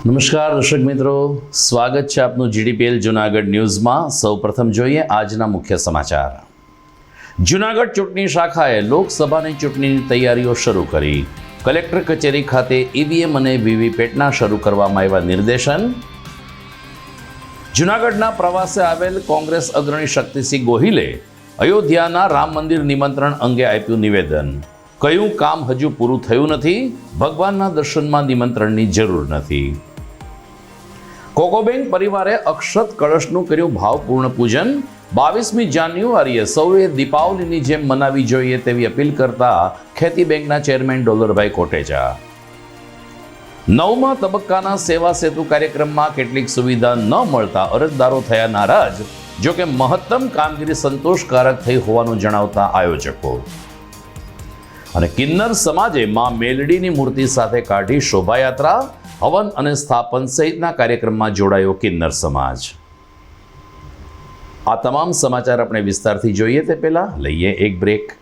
નમસ્કાર દર્શક મિત્રો, સ્વાગત છે આપનું જીડીપીએલ જૂનાગઢ ન્યૂઝમાં। સૌપ્રથમ જોઈએ આજના મુખ્ય સમાચાર। જૂનાગઢ ચૂંટણી શાખાએ લોકસભાની ચૂંટણીની તૈયારીઓ શરૂ કરી। કલેક્ટર કચેરી ખાતે ઈવીએમ અને વીવીપેટના શરૂ કરવામાં આવ્યા નિર્દેશન। જૂનાગઢના પ્રવાસે આવેલ કોંગ્રેસ અગ્રણી શક્તિસિંહ ગોહિલે અયોધ્યાના રામ મંદિર નિમંત્રણ અંગે આપ્યું નિવેદન। કયું કામ હજુ પૂરું થયું નથી, ભગવાનના દર્શનમાં નિમંત્રણની જરૂર નથી। કોકોબેંક પરિવારે અક્ષત કળશનું કર્યું ભાવપૂર્ણ પૂજન। 22મી જાન્યુઆરીએ સૌએ દીપાવલીની જેમ મનાવી જોઈએ તેવી અપીલ કરતા ખેતી બેંકના ચેરમેન ડોલરભાઈ કોટેચા। 9મા તબક્કાના સેવા સેતુ કાર્યક્રમમાં કેટલીક સુવિધા ન મળતા અરજદારો થયા નારાજ। જોકે મહત્તમ કામગીરી સંતોષકારક થઈ હોવાનું જણાવતા આયોજકો। અને કિન્નર સમાજે માં મેલડીની મૂર્તિ સાથે કાઢી શોભાયાત્રા। હવન અને સ્થાપન સહિતના કાર્યક્રમમાં જોડાયો કિન્નર સમાજ। આ તમામ સમાચાર આપણે વિસ્તારથી જોઈએ તે પહેલા લઈએ એક બ્રેક।